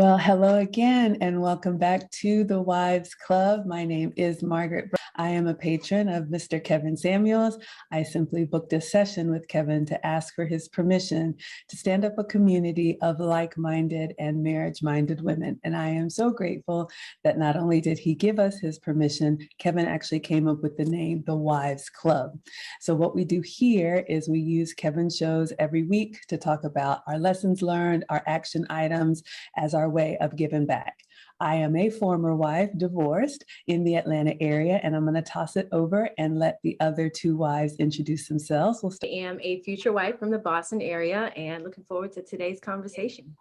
Well, hello again, and welcome back to the Wives Club. My name is Margaret. I am a patron of Mr. Kevin Samuels. I simply booked a session with Kevin to ask for his permission to stand up a community of like-minded and marriage-minded women. And I am so grateful that not only did he give us his permission, Kevin actually came up with the name, the Wives Club. So what we do here is we use Kevin's shows every week to talk about our lessons learned, our action items, as our way of giving back. I am a former wife, divorced in the Atlanta area, and I'm going to toss it over and let the other two wives introduce themselves. I am a future wife from the Boston area and looking forward to today's conversation.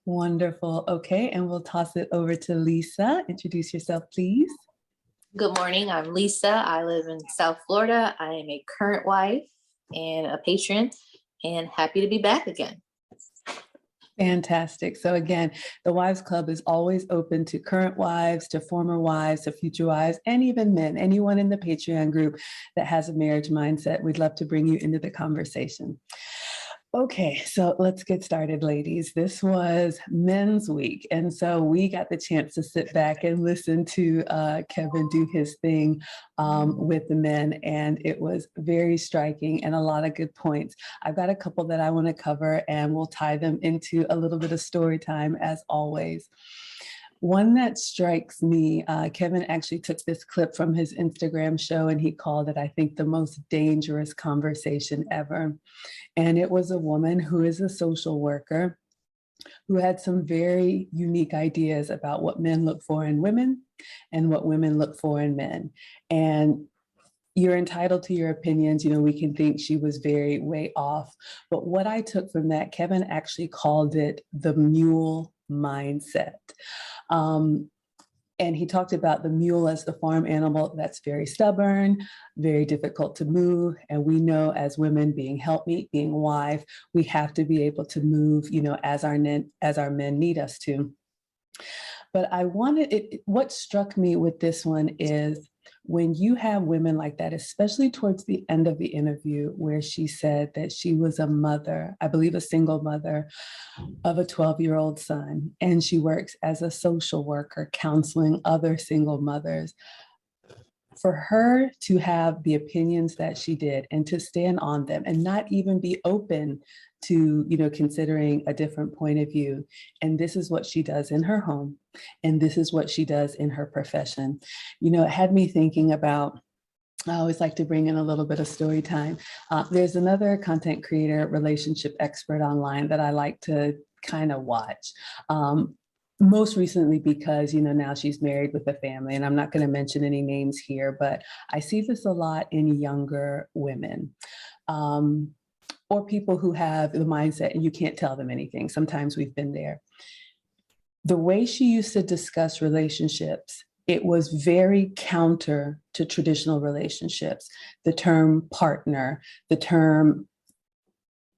Wonderful. Okay, and we'll toss it over to Lisa. Introduce yourself, please. Good morning. I'm Lisa. I live in South Florida. I am a current wife and a patron and happy to be back again. Fantastic. So again, the Wives Club is always open to current wives, to former wives, to future wives, and even men, anyone in the Patreon group that has a marriage mindset. We'd love to bring you into the conversation. Okay, so let's get started, ladies. This was Men's Week, and so we got the chance to sit back and listen to Kevin do his thing with the men, and it was very striking and a lot of good points. I've got a couple that I want to cover, and we'll tie them into a little bit of story time as always. One that strikes me, Kevin actually took this clip from his Instagram show and he called it, I think, the most dangerous conversation ever. And it was a woman who is a social worker who had some very unique ideas about what men look for in women and what women look for in men. And you're entitled to your opinions. You know, we can think she was very way off. But what I took from that, Kevin actually called it the mule mindset. And he talked about the mule as the farm animal that's very stubborn, very difficult to move. And we know as women, being helpmeet, being wife, we have to be able to move, you know, as our men need us to. But what struck me with this one is when you have women like that, especially towards the end of the interview, where she said that she was a mother, I believe a single mother of a 12-year-old son, and she works as a social worker counseling other single mothers. For her to have the opinions that she did and to stand on them and not even be open to, you know, considering a different point of view. And this is what she does in her home. And this is what she does in her profession. You know, it had me thinking about, I always like to bring in a little bit of story time. There's another content creator, relationship expert online that I like to kind of watch. Most recently because, you know, now she's married with a family, and I'm not going to mention any names here, but I see this a lot in younger women. Or people who have the mindset and you can't tell them anything. Sometimes we've been there. The way she used to discuss relationships, it was very counter to traditional relationships. The term partner, the term,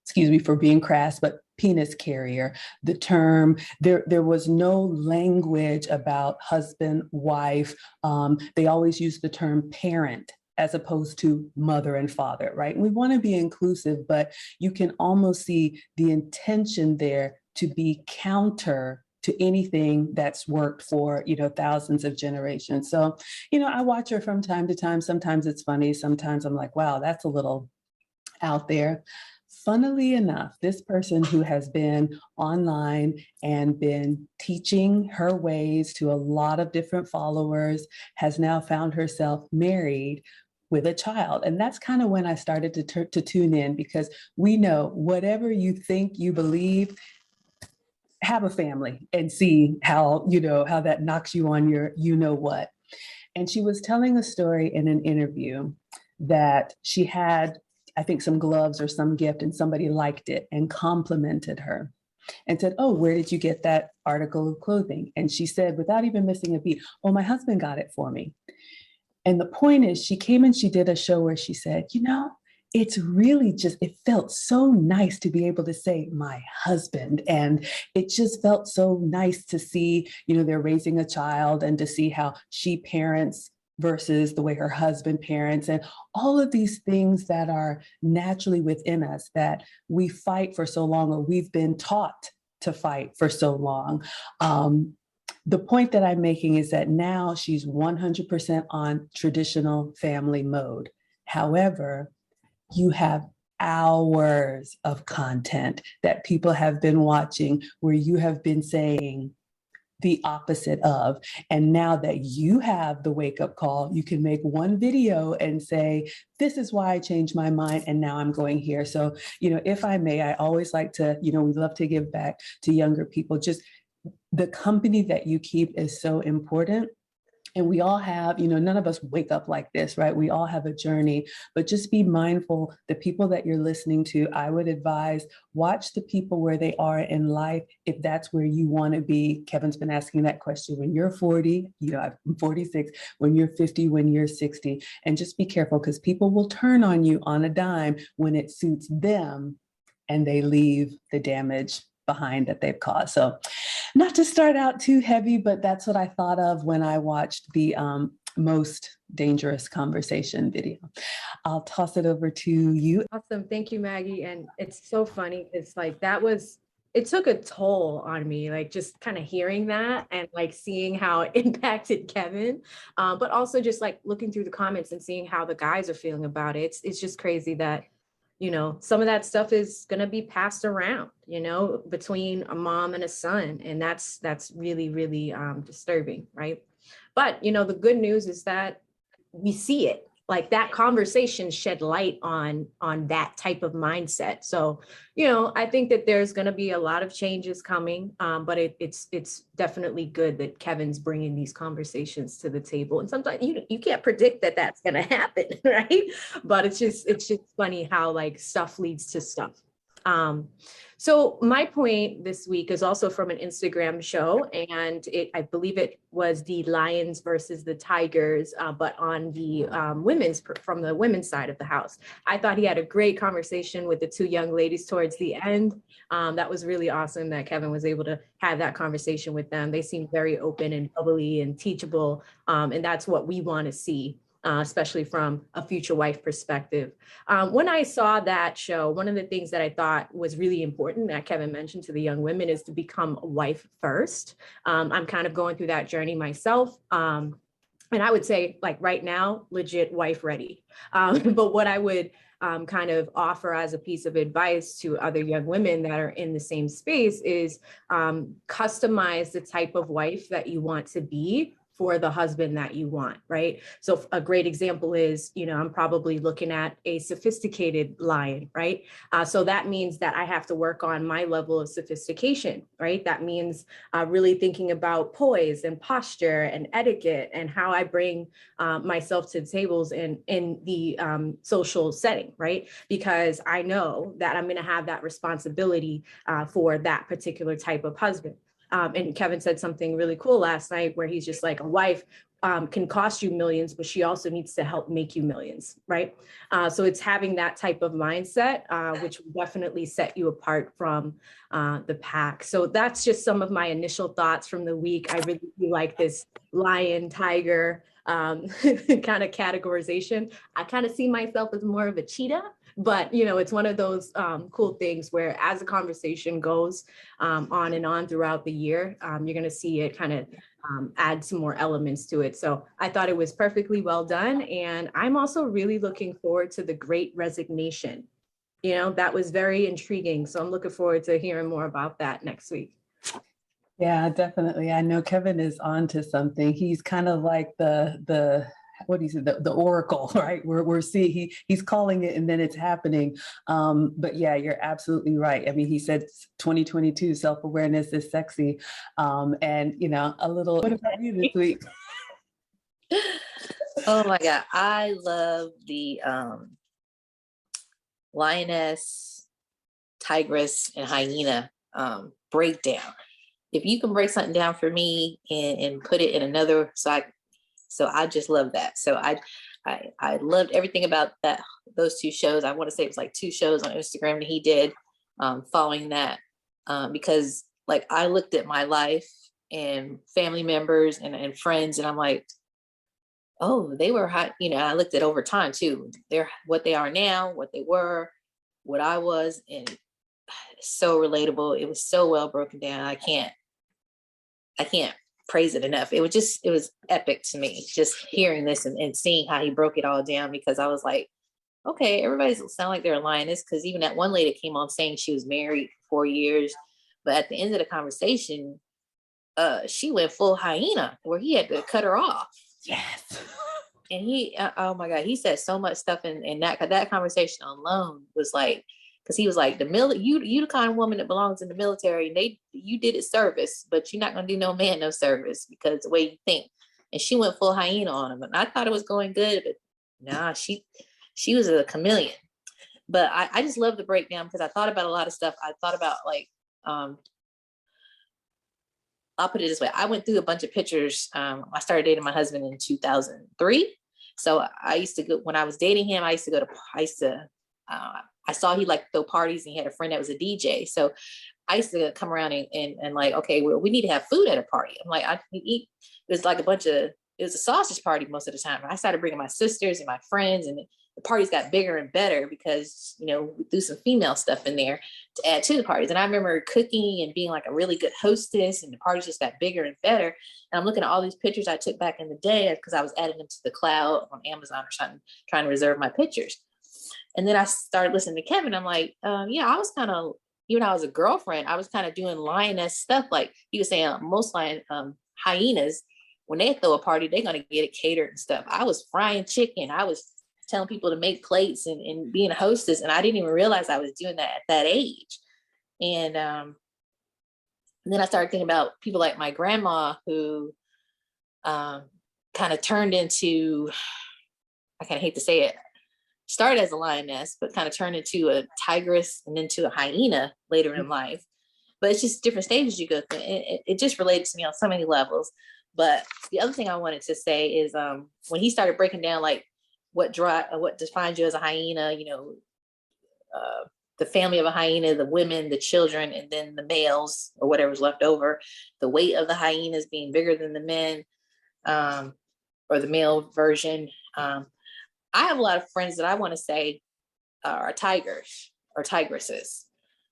excuse me for being crass, but penis carrier, the term, there was no language about husband, wife. They always used the term parent as opposed to mother and father, right? And we want to be inclusive, but you can almost see the intention there to be counter to anything that's worked for, you know, thousands of generations. So, you know, I watch her from time to time. Sometimes it's funny. Sometimes I'm like, wow, that's a little out there. Funnily enough, this person who has been online and been teaching her ways to a lot of different followers has now found herself married with a child. And that's kind of when I started to tune in, because we know whatever you think you believe, have a family and see how, you know, how that knocks you on your, you know what. And she was telling a story in an interview that she had, I think, some gloves or some gift, and somebody liked it and complimented her and said, oh, where did you get that article of clothing? And she said, without even missing a beat, oh, my husband got it for me. And the point is, she came and she did a show where she said, you know, it's really just, it felt so nice to be able to say my husband. And it just felt so nice to see, you know, they're raising a child and to see how she parents versus the way her husband parents, and all of these things that are naturally within us that we fight for so long, or we've been taught to fight for so long. The point that I'm making is that now she's 100% on traditional family mode. However, you have hours of content that people have been watching where you have been saying the opposite of. And now that you have the wake up call, you can make one video and say, this is why I changed my mind. And now I'm going here. So, if I may, I always like to, we love to give back to younger people. Just the company that you keep is so important. And we all have, none of us wake up like this, right? We all have a journey, but just be mindful, the people that you're listening to, I would advise, watch the people where they are in life, if that's where you want to be. Kevin's been asking that question. When you're 40, I'm 46, when you're 50, when you're 60, and just be careful, because people will turn on you on a dime when it suits them and they leave the damage behind that they've caused. So not to start out too heavy, but that's what I thought of when I watched the most dangerous conversation video. I'll toss it over to you. Awesome. Thank you, Maggie. And it's so funny. It's like, it took a toll on me, like just kind of hearing that and like seeing how it impacted Kevin, but also just like looking through the comments and seeing how the guys are feeling about it. It's just crazy that some of that stuff is going to be passed around, between a mom and a son. And that's really, really disturbing. Right. But, the good news is that we see it, like that conversation shed light on that type of mindset. So, I think that there's going to be a lot of changes coming, but it's definitely good that Kevin's bringing these conversations to the table. And sometimes you can't predict that that's going to happen, right? But it's just funny how like stuff leads to stuff. So my point this week is also from an Instagram show, and I believe it was the Lions versus the Tigers, but on the from the women's side of the house. I thought he had a great conversation with the two young ladies towards the end. That was really awesome that Kevin was able to have that conversation with them. They seemed very open and bubbly and teachable, and that's what we want to see. Especially from a future wife perspective. When I saw that show, one of the things that I thought was really important that Kevin mentioned to the young women is to become a wife first. I'm kind of going through that journey myself. And I would say like right now, legit wife ready. But what I would kind of offer as a piece of advice to other young women that are in the same space is customize the type of wife that you want to be for the husband that you want, right? So a great example is, I'm probably looking at a sophisticated lion, right? So that means that I have to work on my level of sophistication, right? That means really thinking about poise and posture and etiquette and how I bring myself to the tables in the social setting, right? Because I know that I'm gonna have that responsibility for that particular type of husband. And Kevin said something really cool last night where he's just like, a wife can cost you millions, but she also needs to help make you millions, right? So it's having that type of mindset, which will definitely set you apart from the pack. So that's just some of my initial thoughts from the week. I really do like this lion, tiger kind of categorization. I kind of see myself as more of a cheetah. But, it's one of those cool things where as the conversation goes on and on throughout the year, you're going to see it kind of add some more elements to it. So I thought it was perfectly well done. And I'm also really looking forward to the Great Resignation. That was very intriguing. So I'm looking forward to hearing more about that next week. Yeah, definitely. I know Kevin is on to something. He's kind of like the what do you say, the oracle, right? We're seeing he's calling it and then it's happening. But yeah, you're absolutely right. I mean, he said 2022 self-awareness is sexy. And a little, what about you this week? Oh my God. I love the lioness, tigress, and hyena breakdown. If you can break something down for me and put it in another, so I just love that. So I loved everything about those two shows. I want to say it was like 2 shows on Instagram that he did following that because like I looked at my life and family members and friends and I'm like, oh, they were hot. I looked at over time too. They're what they are now, what they were, what I was. And so relatable. It was so well broken down. I can't praise it enough. It was epic to me, just hearing this and seeing how he broke it all down, because I was like, okay, everybody sound like they're a lioness, because even that one lady came on saying she was married 4 years, but at the end of the conversation, she went full hyena where he had to cut her off. Yes. And he, oh my God, he said so much stuff in that conversation alone was like, because he was like, you the kind of woman that belongs in the military, and you did it service, but you're not gonna do no man no service because the way you think. And she went full hyena on him, and I thought it was going good, but nah, she was a chameleon. But I just love the breakdown, because I thought about a lot of stuff. I thought about like, I'll put it this way. I went through a bunch of pictures. I started dating my husband in 2003. So I used to go, when I was dating him, I saw he liked to throw parties, and he had a friend that was a DJ. So I used to come around and like, okay, well, we need to have food at a party. I'm like, I can eat. It was like it was a sausage party most of the time. I started bringing my sisters and my friends, and the parties got bigger and better because, we threw some female stuff in there to add to the parties. And I remember cooking and being like a really good hostess, and the parties just got bigger and better. And I'm looking at all these pictures I took back in the day, because I was adding them to the cloud on Amazon or something, trying to reserve my pictures. And then I started listening to Kevin. I'm like, yeah, I was kind of, even though I was a girlfriend, I was kind of doing lioness stuff. Like he was saying, most hyenas, when they throw a party, they're going to get it catered and stuff. I was frying chicken. I was telling people to make plates and being a hostess. And I didn't even realize I was doing that at that age. And then I started thinking about people like my grandma, who kind of turned into, I kind of hate to say it, started as a lioness, but kind of turned into a tigress and into a hyena later in life. But it's just different stages you go through. It just related to me on so many levels. But the other thing I wanted to say is when he started breaking down like what defines you as a hyena, the family of a hyena, the women, the children, and then the males or whatever's left over, the weight of the hyenas being bigger than the men, or the male version. I have a lot of friends that I want to say are tigers or tigresses.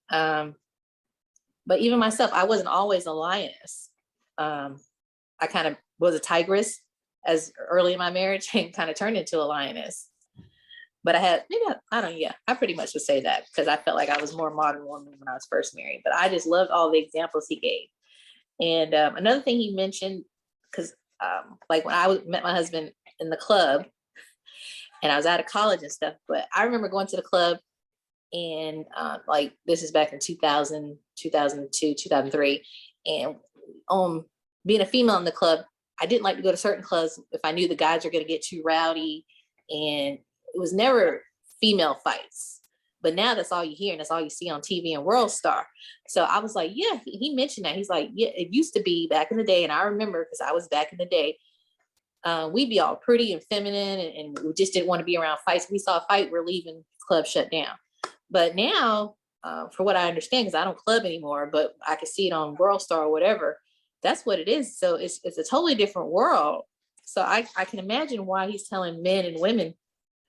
But even myself, I wasn't always a lioness. I kind of was a tigress as early in my marriage and kind of turned into a lioness. But I pretty much would say that, because I felt like I was more modern woman when I was first married. But I just loved all the examples he gave. And another thing he mentioned, because like when I met my husband in the club, and I was out of college and stuff, but I remember going to the club, and like this is back in 2000, 2002, 2003. And being a female in the club, I didn't like to go to certain clubs if I knew the guys were going to get too rowdy, and it was never female fights. But now that's all you hear, and that's all you see on TV and World Star. So I was like, yeah, he mentioned that. He's like, yeah, it used to be back in the day. And I remember, because I was back in the day, we'd be all pretty and feminine, and we just didn't want to be around fights. We saw a fight, we're leaving, club shut down. But now, for what I understand, because I don't club anymore, but I can see it on World Star or whatever, that's what it is. So it's a totally different world. So I can imagine why he's telling men and women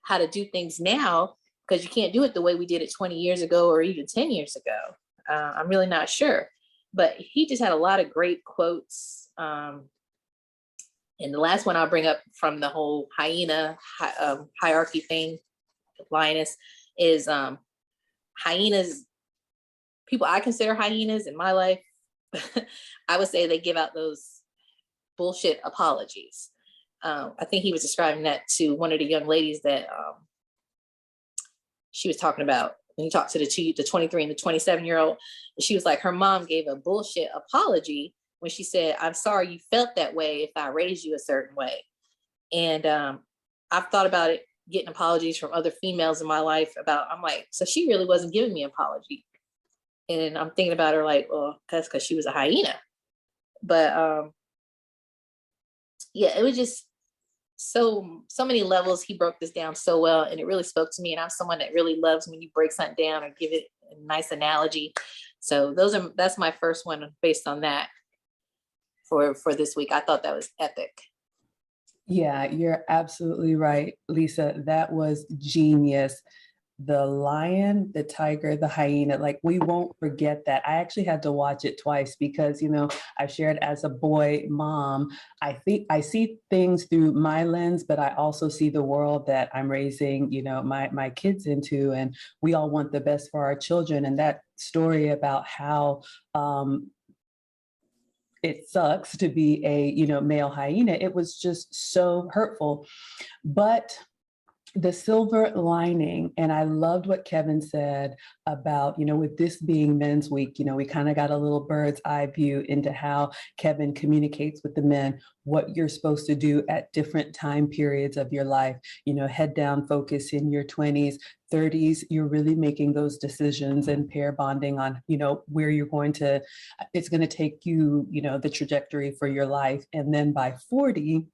how to do things now, because you can't do it the way we did it 20 years ago or even 10 years ago. I'm really not sure. But he just had a lot of great quotes. And the last one I'll bring up from the whole hyena hierarchy thing, lioness, is hyenas. People I consider hyenas in my life, I would say they give out those bullshit apologies. I think he was describing that to one of the young ladies that she was talking about when he talked to the 23 and the 27-year-old. She was like, her mom gave a bullshit apology when she said, "I'm sorry you felt that way if I raised you a certain way." And I've thought about it, getting apologies from other females in my life I'm like, so she really wasn't giving me an apology. And I'm thinking about her like, well, that's because she was a hyena. But yeah, it was just so many levels. He broke this down so well, and it really spoke to me. And I'm someone that really loves when you break something down or give it a nice analogy. So that's my first one based on that for this week. I thought that was epic. Yeah, you're absolutely right, Lisa. That was genius. the lion, the tiger, the hyena, like we won't forget that. I actually had to watch it twice because, I shared as a boy mom, I think I see things through my lens, but I also see the world that I'm raising, my kids into, and we all want the best for our children. And that story about how, it sucks to be a male hyena, it was just so hurtful. But the silver lining, and I loved what Kevin said about, with this being Men's Week, we kind of got a little bird's eye view into how Kevin communicates with the men, what you're supposed to do at different time periods of your life, head down focus in your 20s, 30s, you're really making those decisions and pair bonding on, where you're going to, it's going to take you, the trajectory for your life. And then by 40,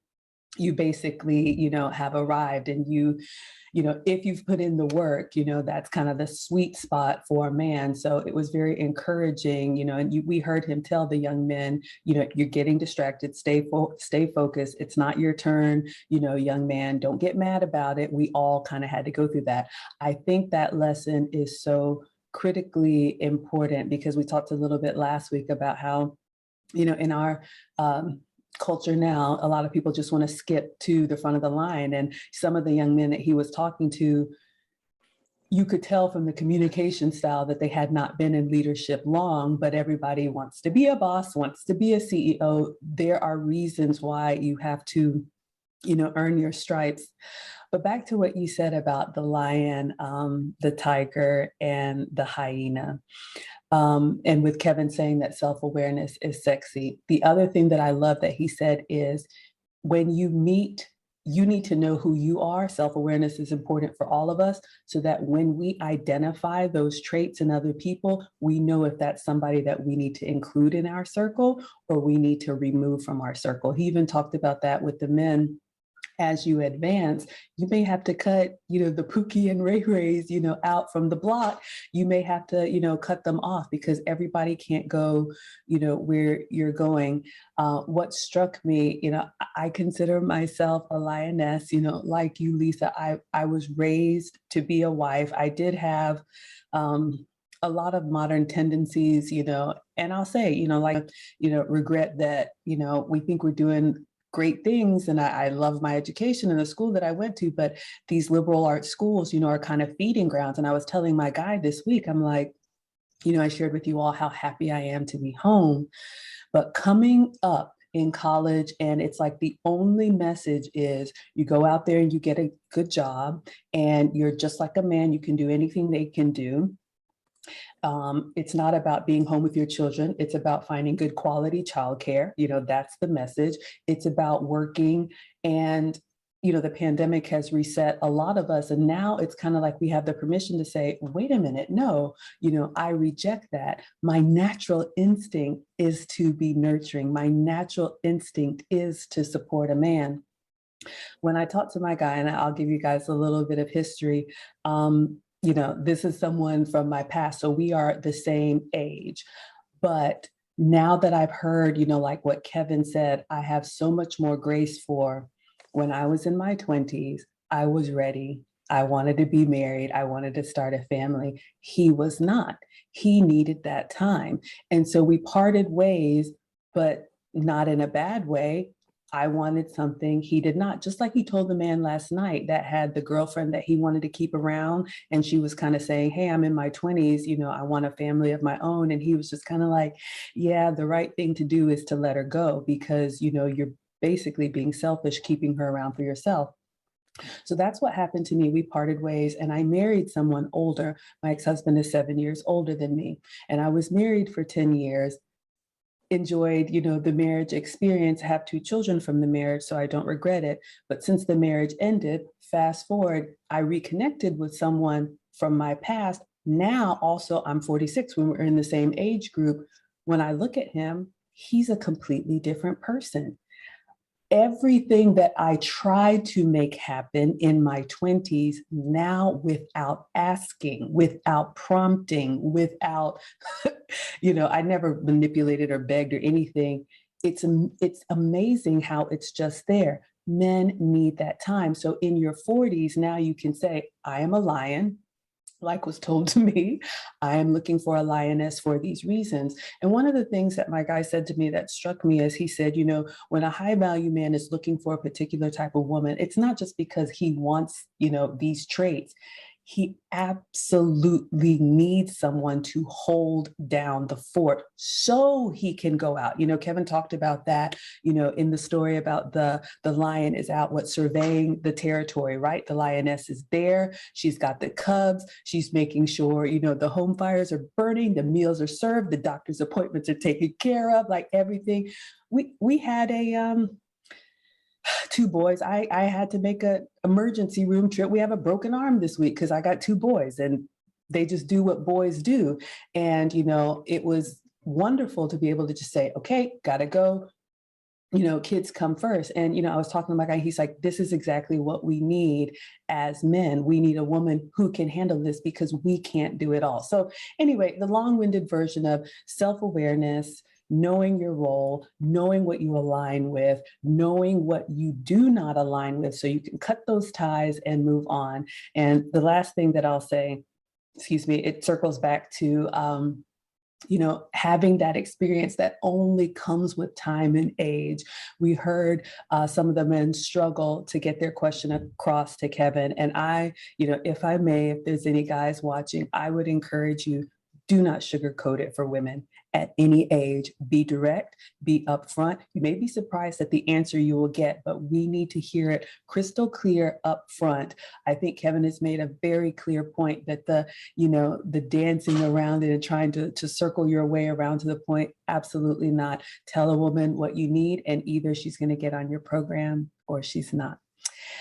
you basically, have arrived, and if you've put in the work, that's kind of the sweet spot for a man. So it was very encouraging, and we heard him tell the young men, you're getting distracted, stay focused. It's not your turn, young man, don't get mad about it. We all kind of had to go through that. I think that lesson is so critically important because we talked a little bit last week about how, in our, culture now, a lot of people just want to skip to the front of the line. And some of the young men that he was talking to, you could tell from the communication style that they had not been in leadership long, but everybody wants to be a boss, wants to be a CEO. There are reasons why you have to, earn your stripes. But back to what you said about the lion, the tiger, and the hyena. And with Kevin saying that self-awareness is sexy. The other thing that I love that he said is when you meet, you need to know who you are. Self-awareness is important for all of us so that when we identify those traits in other people, we know if that's somebody that we need to include in our circle or we need to remove from our circle. He even talked about that with the men. As you advance, you may have to cut, the Pookie and Ray Rays, out from the block. You may have to, cut them off because everybody can't go, where you're going. What struck me, I consider myself a lioness, like you, Lisa. I was raised to be a wife. I did have a lot of modern tendencies, and I'll say, regret that, we think we're doing great things. And I love my education and the school that I went to, but these liberal arts schools, are kind of feeding grounds. And I was telling my guy this week, I'm like, I shared with you all how happy I am to be home, but coming up in college, and it's like the only message is you go out there and you get a good job and you're just like a man, you can do anything they can do. It's not about being home with your children. It's about finding good quality childcare. That's the message. It's about working. And, the pandemic has reset a lot of us. And now it's kind of like we have the permission to say, wait a minute, no, I reject that. My natural instinct is to be nurturing. My natural instinct is to support a man. When I talk to my guy, and I'll give you guys a little bit of history, this is someone from my past, so we are the same age. But now that I've heard, like what Kevin said, I have so much more grace for when I was in my 20s, I was ready. I wanted to be married. I wanted to start a family. He was not. He needed that time. And so we parted ways, but not in a bad way. I wanted something he did not, just like he told the man last night that had the girlfriend that he wanted to keep around. And she was kind of saying, hey, I'm in my 20s, I want a family of my own. And he was just kind of like, yeah, the right thing to do is to let her go because, you're basically being selfish, keeping her around for yourself. So that's what happened to me. We parted ways and I married someone older. My ex-husband is 7 years older than me. And I was married for 10 years. Enjoyed, the marriage experience, have 2 children from the marriage, so I don't regret it. But since the marriage ended, fast forward, I reconnected with someone from my past. Now, also, I'm 46 when we're in the same age group. When I look at him, he's a completely different person. Everything that I tried to make happen in my 20s, now without asking, without prompting, without, I never manipulated or begged or anything. It's amazing how it's just there. Men need that time. So in your 40s, now you can say, I am a lion. like was told to me, I am looking for a lioness for these reasons. And one of the things that my guy said to me that struck me is he said, you know, when a high value man is looking for a particular type of woman, it's not just because he wants, you know, these traits. He absolutely needs someone to hold down the fort so he can go out. You know, Kevin talked about that, you know, in the story about the lion is out, surveying the territory, right? The lioness is there. She's got the cubs. She's making sure, you know, the home fires are burning, the meals are served, the doctor's appointments are taken care of, like everything. We had a two boys. I had to make an emergency room trip. We have a broken arm this week because I got two boys and they just do what boys do. And, you know, it was wonderful to be able to just say, okay, gotta go. You know, kids come first. And, you know, I was talking to my guy, he's like, this is exactly what we need as men. We need a woman who can handle this because we can't do it all. So anyway, the long-winded version of self-awareness, knowing your role, knowing what you align with, knowing what you do not align with, so you can cut those ties and move on. And the last thing that I'll say, excuse me, it circles back to, you know, having that experience that only comes with time and age. We heard some of the men struggle to get their question across to Kevin. And I, you know, if I may, if there's any guys watching, I would encourage you, do not sugarcoat it for women at any age. Be direct, be upfront. You may be surprised at the answer you will get, but we need to hear it crystal clear up front. I think Kevin has made a very clear point that the, you know, the dancing around it and trying to circle your way around to the point, absolutely not. Tell a woman what you need, and either she's going to get on your program or she's not.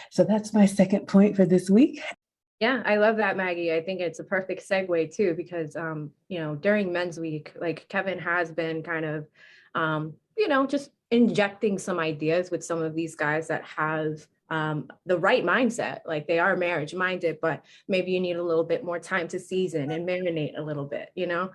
So that's my second point for this week. Yeah, I love that, Maggie. I think it's a perfect segue too, because you know, during Men's Week, like Kevin has been kind of you know, just injecting some ideas with some of these guys that have the right mindset. Like they are marriage minded, but maybe you need a little bit more time to season and marinate a little bit, you know,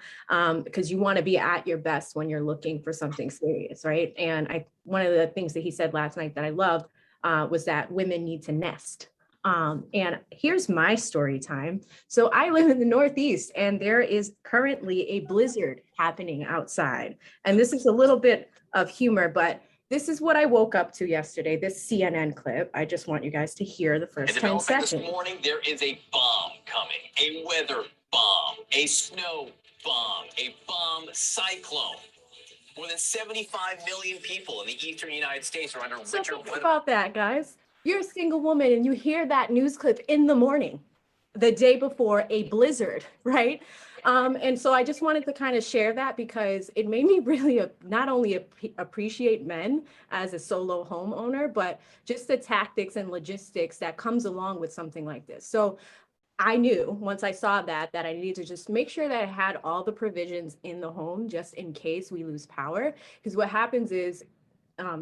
because you want to be at your best when you're looking for something serious, right? And one of the things that he said last night that I loved was that women need to nest. And here's my story time. So I live in the Northeast and there is currently a blizzard happening outside. And this is a little bit of humor, but this is what I woke up to yesterday, this CNN clip. I just want you guys to hear the first 10 seconds. This morning, there is a bomb coming, a weather bomb, a snow bomb, a bomb cyclone. More than 75 million people in the eastern United States are under winter So think weather. about that, guys. You're a single woman and you hear that news clip in the morning, the day before a blizzard, right? And so I just wanted to kind of share that because it made me really not only appreciate men as a solo homeowner, but just the tactics and logistics that comes along with something like this. So I knew once I saw that I needed to just make sure that I had all the provisions in the home just in case we lose power. Because what happens is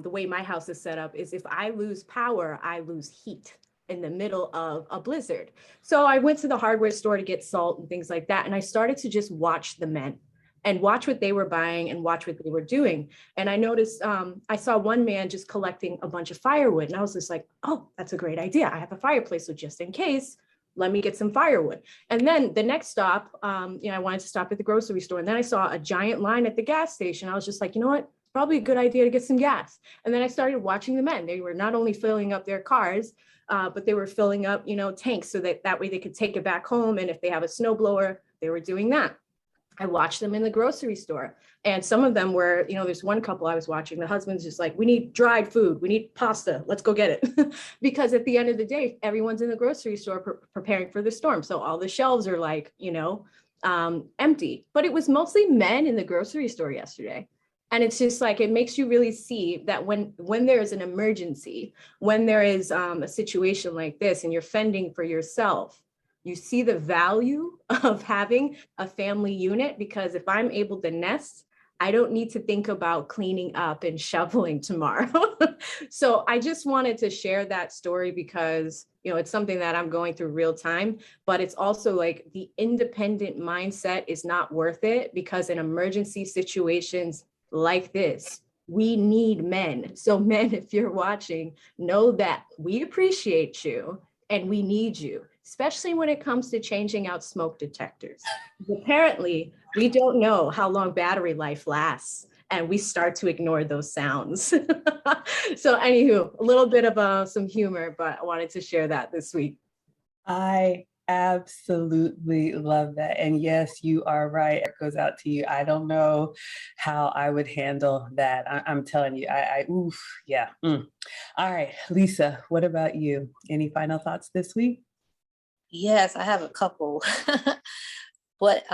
the way my house is set up is if I lose power, I lose heat in the middle of a blizzard. So I went to the hardware store to get salt and things like that. And I started to just watch the men and watch what they were buying and watch what they were doing. And I noticed, I saw one man just collecting a bunch of firewood. And I was just like, oh, that's a great idea. I have a fireplace, so just in case, let me get some firewood. And then the next stop, you know, I wanted to stop at the grocery store. And then I saw a giant line at the gas station. I was just like, you know what? Probably a good idea to get some gas. And then I started watching the men. They were not only filling up their cars, but they were filling up, you know, tanks so that way they could take it back home. And if they have a snowblower, they were doing that. I watched them in the grocery store. And some of them were, you know, there's one couple I was watching, the husband's just like, we need dried food. We need pasta. Let's go get it. Because at the end of the day, everyone's in the grocery store preparing for the storm. So all the shelves are like, you know, empty. But it was mostly men in the grocery store yesterday. And it's just like, it makes you really see that when there is an emergency, when there is a situation like this and you're fending for yourself, you see the value of having a family unit, because if I'm able to nest, I don't need to think about cleaning up and shoveling tomorrow. So I just wanted to share that story because, you know, it's something that I'm going through real time, but it's also like the independent mindset is not worth it, because in emergency situations like this, we need men. So men, if you're watching, know that we appreciate you and we need you especially when it comes to changing out smoke detectors. Apparently, we don't know how long battery life lasts, and we start to ignore those sounds. So anywho, a little bit of some humor, but I wanted to share that this week. I absolutely love that. And yes, you are right. It goes out to you. I don't know how I would handle that. I'm telling you, oof, yeah. All right, Lisa, what about you? Any final thoughts this week? Yes, I have a couple. But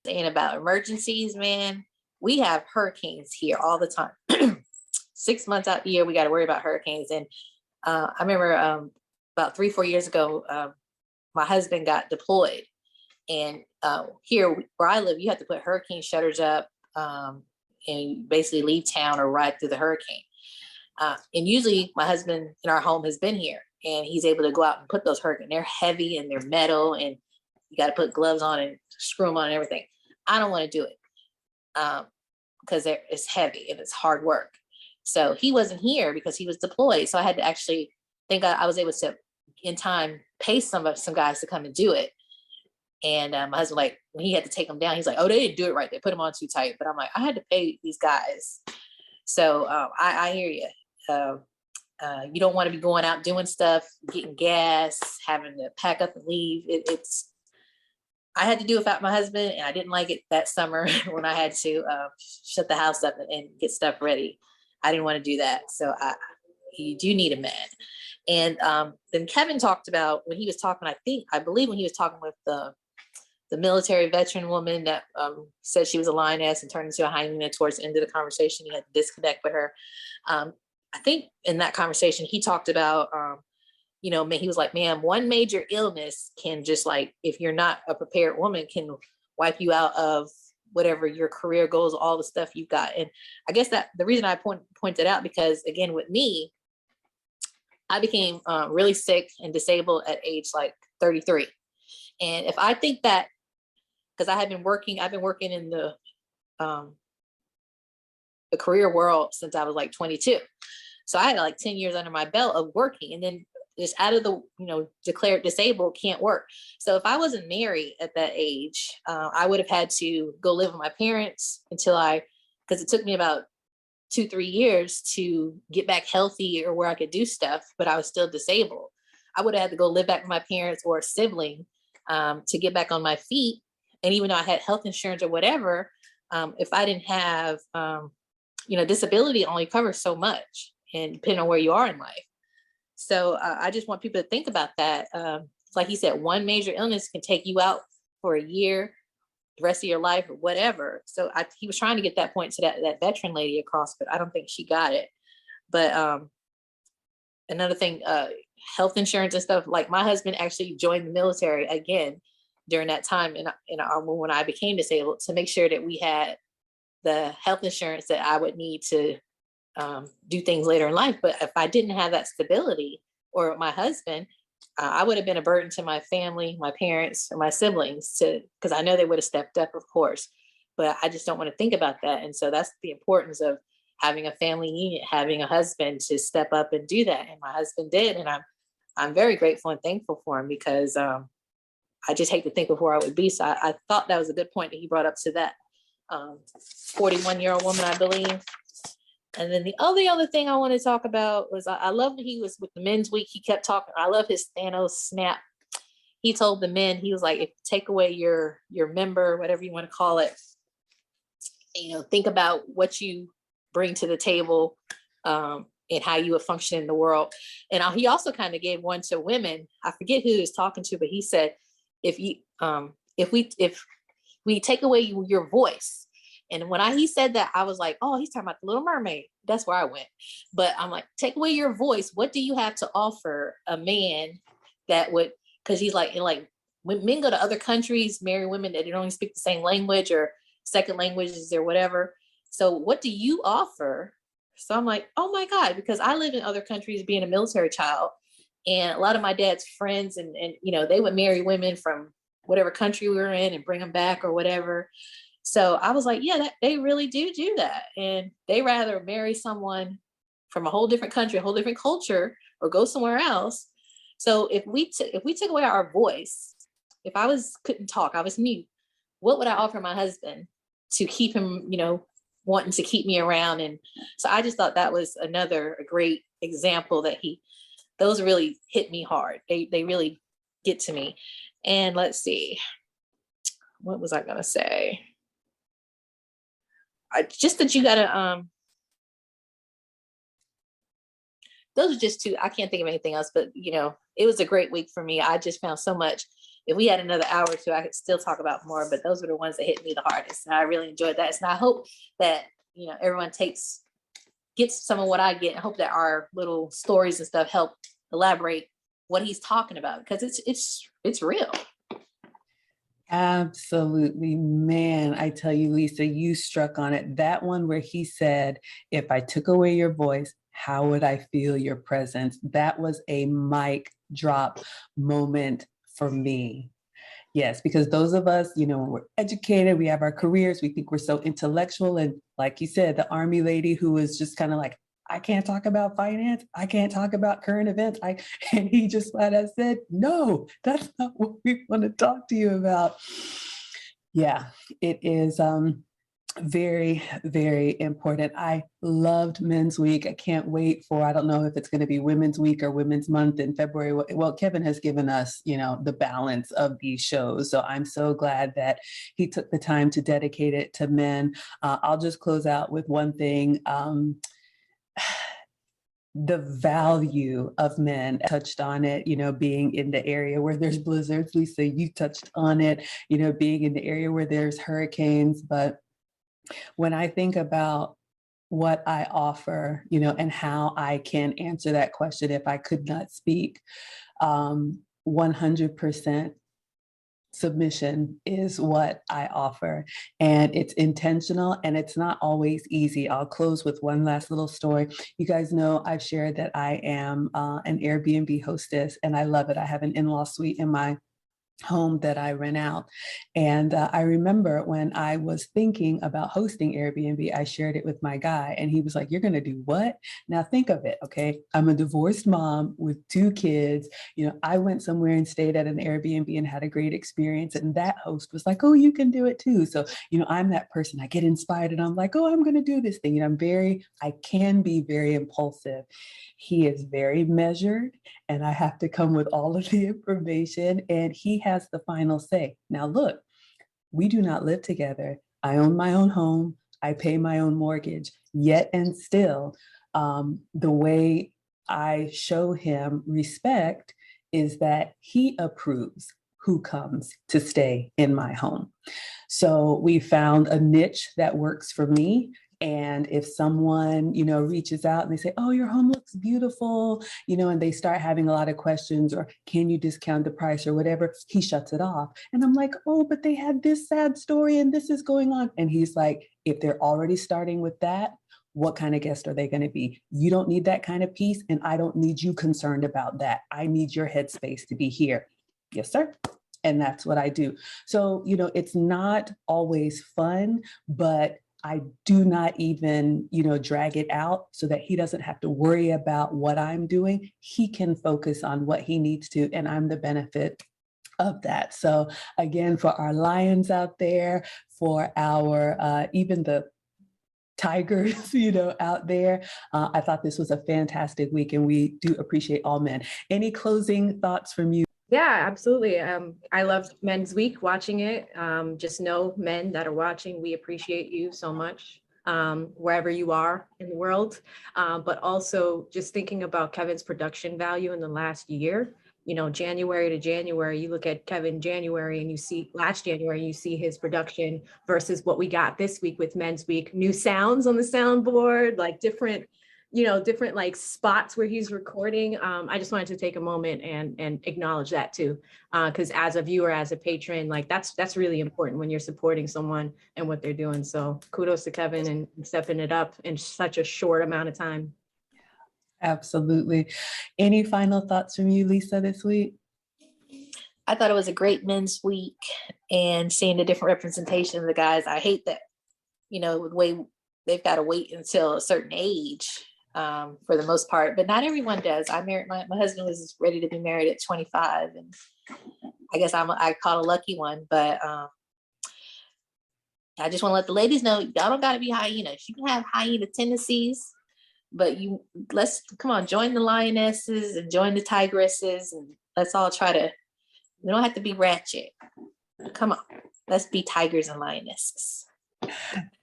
saying about emergencies, man, we have hurricanes here all the time. 6 months out the year, we got to worry about hurricanes. And I remember about 3-4 years ago, my husband got deployed, and here where I live, you have to put hurricane shutters up, and basically leave town or ride through the hurricane. And usually my husband in our home has been here, and he's able to go out and put those hurricane. They're heavy and they're metal, and you got to put gloves on and screw them on and everything. I don't want to do it because it's heavy and it's hard work. So he wasn't here because he was deployed. So I had to actually, thank God I was able to in time pay some guys to come and do it. And my husband, like, when he had to take them down, he's like, oh, they didn't do it right. They put them on too tight. But I'm like, I had to pay these guys. So I hear you. You don't want to be going out doing stuff, getting gas, having to pack up and leave. I had to do it without my husband, and I didn't like it that summer when I had to shut the house up and get stuff ready. I didn't want to do that. So you do need a man. And then Kevin talked about, when he was talking, I believe when he was talking with the military veteran woman that said she was a lioness and turned into a hyena towards the end of the conversation, he had to disconnect with her. I think in that conversation, he talked about, he was like, man, one major illness can just, like, if you're not a prepared woman, can wipe you out of whatever your career goals, all the stuff you've got. And I guess that the reason I pointed out, because again, with me, I became really sick and disabled at age like 33. And if I think that, because I've been working in the career world since I was like 22. So I had like 10 years under my belt of working, and then just out of the, declared disabled, can't work. So if I wasn't married at that age, I would have had to go live with my parents because it took me about 2-3 years to get back healthy or where I could do stuff, but I was still disabled. I would have had to go live back with my parents or a sibling to get back on my feet. And even though I had health insurance or whatever, if I didn't have, disability only covers so much, and depending on where you are in life. So I just want people to think about that. Like he said, one major illness can take you out for a year, the rest of your life, or whatever. So he was trying to get that point to that veteran lady across, but I don't think she got it. But another thing, health insurance and stuff, like my husband actually joined the military again during that time, and when I became disabled, to make sure that we had the health insurance that I would need to do things later in life. But if I didn't have that stability, or my husband, I would have been a burden to my family, my parents, or my siblings, because I know they would have stepped up, of course, but I just don't want to think about that. And so that's the importance of having a family unit, having a husband to step up and do that. And my husband did, and I'm very grateful and thankful for him, because I just hate to think of where I would be. So I thought that was a good point that he brought up to that 41-year-old woman, I believe. And then the only other thing I want to talk about was I love when he was with the men's week. He kept talking. I love his Thanos snap. He told the men, he was like, if you take away your member, whatever you want to call it, think about what you bring to the table and how you would function in the world. And he also kind of gave one to women. I forget who he was talking to, but he said, if we take away your voice. And when he said that, I was like, oh, he's talking about the Little Mermaid. That's where I went. But I'm like, take away your voice. What do you have to offer a man that would, because he's like, when men go to other countries, marry women that don't only speak the same language or second languages or whatever. So what do you offer? So I'm like, oh my God, because I live in other countries being a military child. And a lot of my dad's friends and they would marry women from whatever country we were in and bring them back or whatever. So I was like, yeah, they really do that. And they rather marry someone from a whole different country, a whole different culture, or go somewhere else So if we took away our voice, if I couldn't talk, I was mute, what would I offer my husband to keep him, wanting to keep me around? And so I just thought that was a great example that those really hit me hard. They really get to me. And let's see, what was I gonna say? Just that you gotta, those are just two. I can't think of anything else, but it was a great week for me. I just found so much. If we had another hour or two, I could still talk about more, but those were the ones that hit me the hardest. And I really enjoyed that. And I hope that, everyone gets some of what I get, and hope that our little stories and stuff help elaborate what he's talking about, because it's real. Absolutely, man. I tell you, Lisa, you struck on it. That one where he said, if I took away your voice, how would I feel your presence? That was a mic drop moment for me. Yes, because those of us, when we're educated, we have our careers, we think we're so intellectual. And like you said, the Army lady who was just kind of like, I can't talk about finance. I can't talk about current events. And he just flat out said, no, that's not what we want to talk to you about. Yeah, it is very, very important. I loved Men's Week. I can't wait I don't know if it's going to be Women's Week or Women's Month in February. Well, Kevin has given us, the balance of these shows. So I'm so glad that he took the time to dedicate it to men. I'll just close out with one thing. The value of men, touched on it, being in the area where there's blizzards. Lisa, you touched on it, being in the area where there's hurricanes. But when I think about what I offer, and how I can answer that question if I could not speak, 100% submission is what I offer. And it's intentional, and it's not always easy. I'll close with one last little story. You guys know I've shared that I am an Airbnb hostess, and I love it. I have an in-law suite in my home that I rent out. And I remember when I was thinking about hosting Airbnb, I shared it with my guy, and he was like, you're going to do what? Now think of it. Okay. I'm a divorced mom with 2 kids. I went somewhere and stayed at an Airbnb and had a great experience. And that host was like, oh, you can do it too. So, I'm that person. I get inspired and I'm like, oh, I'm going to do this thing. I can be very impulsive. He is very measured, and I have to come with all of the information, and he has the final say. Now, look, we do not live together. I own my own home. I pay my own mortgage. Yet and still, the way I show him respect is that he approves who comes to stay in my home. So we found a niche that works for me. And if someone, reaches out and they say, oh, your home looks beautiful, and they start having a lot of questions, or can you discount the price or whatever, he shuts it off. And I'm like, oh, but they had this sad story and this is going on. And he's like, if they're already starting with that, what kind of guest are they going to be? You don't need that kind of peace. And I don't need you concerned about that. I need your headspace to be here. Yes, sir. And that's what I do. So, it's not always fun, but I do not even, drag it out so that he doesn't have to worry about what I'm doing. He can focus on what he needs to, and I'm the benefit of that. So again, for our lions out there, for our, even the tigers, out there, I thought this was a fantastic week, and we do appreciate all men. Any closing thoughts from you? Yeah, absolutely. I loved Men's Week, watching it. Just know, men that are watching, we appreciate you so much, wherever you are in the world. But also just thinking about Kevin's production value in the last year. January to January, you look at Kevin January and you see last January, you see his production versus what we got this week with Men's Week. New sounds on the soundboard, like different like spots where he's recording. I just wanted to take a moment and acknowledge that too. Because as a viewer, as a patron, like that's really important when you're supporting someone and what they're doing. So kudos to Kevin and stepping it up in such a short amount of time. Absolutely. Any final thoughts from you, Lisa, this week? I thought it was a great Men's Week, and seeing the different representation of the guys. I hate that, the way they've got to wait until a certain age for the most part, but not everyone does. I married my husband was ready to be married at 25, and I guess I caught a lucky one. But I just want to let the ladies know, y'all don't got to be hyenas. You can have hyena tendencies, but let's come on, join the lionesses and join the tigresses, and let's all try to. We don't have to be ratchet. Come on, let's be tigers and lionesses.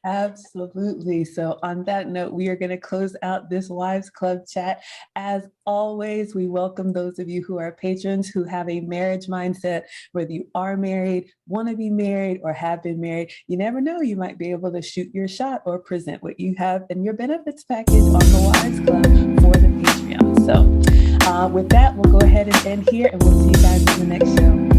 Absolutely. So on that note, we are going to close out this Wives Club chat. As always, we welcome those of you who are patrons who have a marriage mindset, whether you are married, want to be married, or have been married. You never know, you might be able to shoot your shot or present what you have in your benefits package on the Wives Club for the Patreon. So with that, we'll go ahead and end here, and we'll see you guys in the next show.